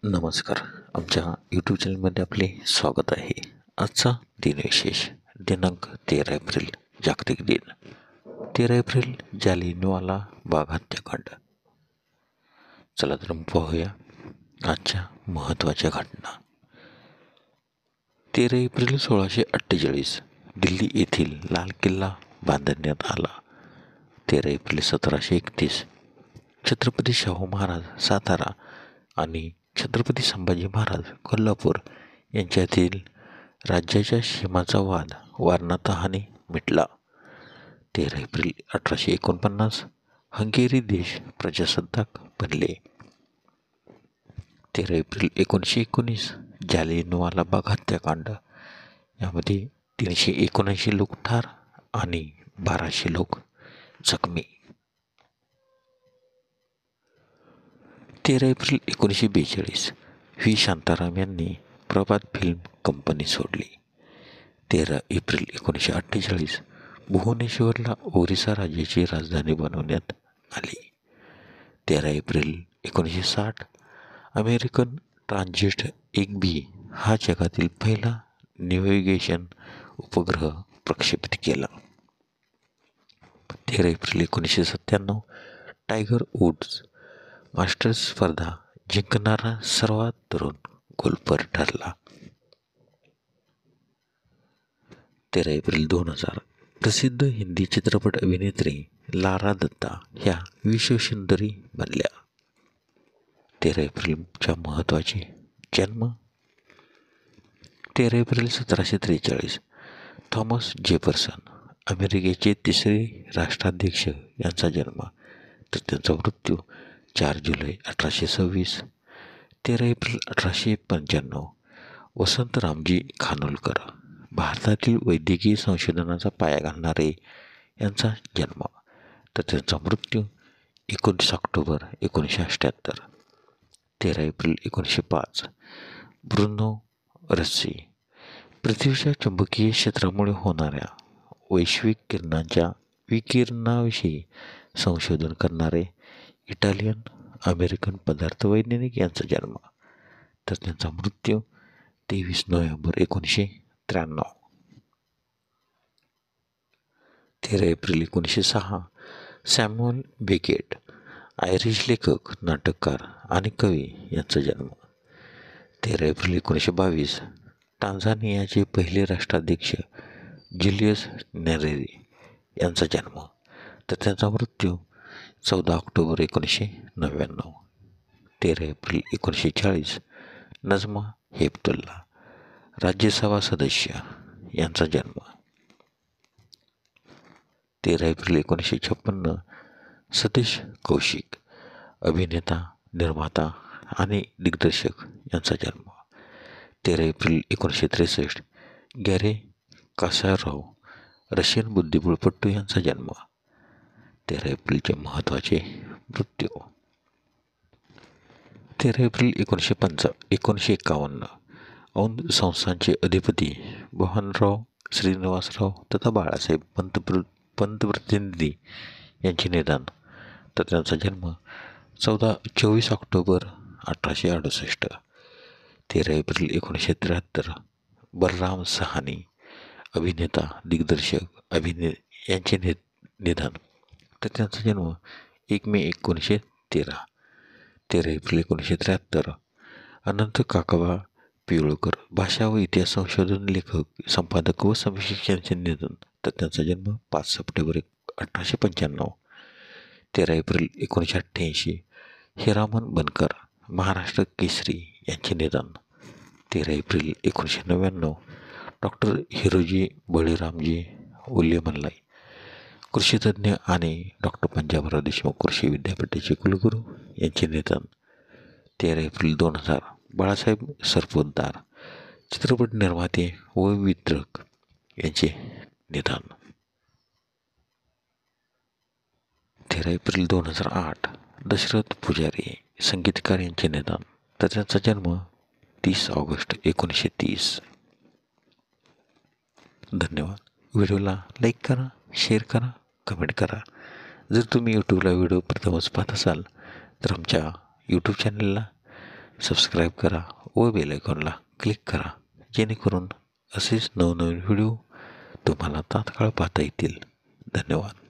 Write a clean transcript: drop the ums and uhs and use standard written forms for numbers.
नमस्कार. आमच्या यूट्यूब चॅनलमध्ये आपले स्वागत आहे. आजचा दिनविशेष दिनांक 13 एप्रिल जागतिक दिन. 13 एप्रिल जालियनवाला बाग हत्याकांड. चला तर मग पाहूया आजच्या महत्त्वाच्या घटना. 13 एप्रिल 1648 दिल्ली येथील लाल किल्ला बांधण्यात आला. 13 एप्रिल 1731 छत्रपती शाहू महाराज सातारा आणि छत्रपती संभाजी महाराज कोल्हापूर यांच्यातील राज्याच्या सीमांचा वाद वारणा-तहाने मिटला. 13 एप्रिल 1849 हंगेरी देश प्रजासत्ताक बनले. 13 एप्रिल 1919 जालियनवाला बाग हत्याकांड. यामध्ये 379 लोक ठार आणि 1200 लोक जखमी. 13 एप्रिल 1942 व्ही शांताराम यांनी प्रभात फिल्म कंपनी सोडली. 13 एप्रिल 1948 भुवनेश्वरला ओरिसा राज्याची राजधानी बनवण्यात आली. 13 एप्रिल 1960 अमेरिकन ट्रान्झिट 1B हा जगातील पहिला नेव्हिगेशन उपग्रह प्रक्षेपित केला. 13 एप्रिल 1997 टायगर वुड्स मास्टर्स स्पर्धा जिंकणारा सर्वात तरुण गोल्फर ठरला. 13 एप्रिल 2000 प्रसिद्ध हिंदी चित्रपट अभिनेत्री लारा दत्ता ह्या विश्वसुंदरी बनल्या. 13 एप्रिलच्या महत्त्वाचे जन्म. 13 एप्रिल 1743 थॉमस जेफरसन अमेरिकेचे तिसरे राष्ट्राध्यक्ष यांचा जन्म, तर त्यांचा मृत्यू 4 जुलै 1826. 13 एप्रिल 1895 वसंतरामजी खानोलकर भारतातील वैद्यकीय संशोधनाचा पाया घालणारे यांचा जन्म, तर त्यांचा मृत्यू 19 ऑक्टोबर 1978. 13 एप्रिल 1905 ब्रुनो रस्सी पृथ्वीच्या चुंबकीय क्षेत्रामुळे होणाऱ्या वैश्विक किरणांच्या विकिरणाविषयी संशोधन करणारे इटालियन अमेरिकन पदार्थवैज्ञानिक यांचा जन्म, तर त्यांचा मृत्यू 23 November 1993. 13 April 1906 Samuel Beckett Irish लेखक, नाटककार आणि कवी यांचा जन्म. 13 एप्रिल 1922 टांझानियाचे पहिले राष्ट्राध्यक्ष ज्युलियस नेरेरे यांचा जन्म, तर त्यांचा मृत्यू 14 ऑक्टोबर 1999. 13 एप्रिल 1940 नजमा हेपतुल्ला राज्यसभा सदस्य यांचा जन्म. 13 एप्रिल 1956 सतीश कौशिक अभिनेता, निर्माता आणि दिग्दर्शक यांचा जन्म. 13 एप्रिल 1963 गॅरे कासारोव रशियन बुद्धिबळपटू यांचा जन्म. 13 एप्रिलचे महत्त्वाचे मृत्यू. 13 एप्रिल 1951 औंध संस्थानचे अधिपती मोहनराव श्रीनिवासराव तथा बाळासाहेब पंतप्रतिनिधी यांचे निधन, तर त्यांचा जन्म 24 ऑक्टोबर 1868. 13 एप्रिल 1973 बलराम सहानी अभिनेता, दिग्दर्शक, यांचे निधन, तर त्यांचा जन्म 1 मे 1913. 13 एप्रिल 1973 अनंत काकाबा पिळकर भाषा व इतिहास संशोधन लेखक, संपादक व समीक्षक यांचे निधन, तर त्यांचा जन्म 5 सप्टेंबर 1895. 13 एप्रिल 1988 हिरामन बनकर महाराष्ट्र केसरी यांचे निधन. 13 एप्रिल 1999 डॉक्टर हिरोजी बळीरामजी उल्लेमल्लाई कृषीतज्ञ आणि डॉक्टर पंजाबराव देशमुख कृषी विद्यापीठाचे कुलगुरू यांचे निधन. 13 एप्रिल 2000 बाळासाहेब सरपोतदार चित्रपट निर्माते व वितरक यांचे निधन. 13 एप्रिल 2008 दशरथ पुजारी संगीतकार यांचे निधन, तर त्यांचा जन्म 30 ऑगस्ट 1930. धन्यवाद. व्हिडिओला लाईक करा, शेअर करा, कमेंट करा. जर तुम्ही यूट्यूबला व्हिडिओ प्रथमच पाहत असाल तर आमच्या यूट्यूब चॅनलला सबस्क्राईब करा व बेल आयकॉनला क्लिक करा, जेणेकरून असेच नवनवीन व्हिडिओ तुम्हाला तात्काळ पाहता येतील. धन्यवाद.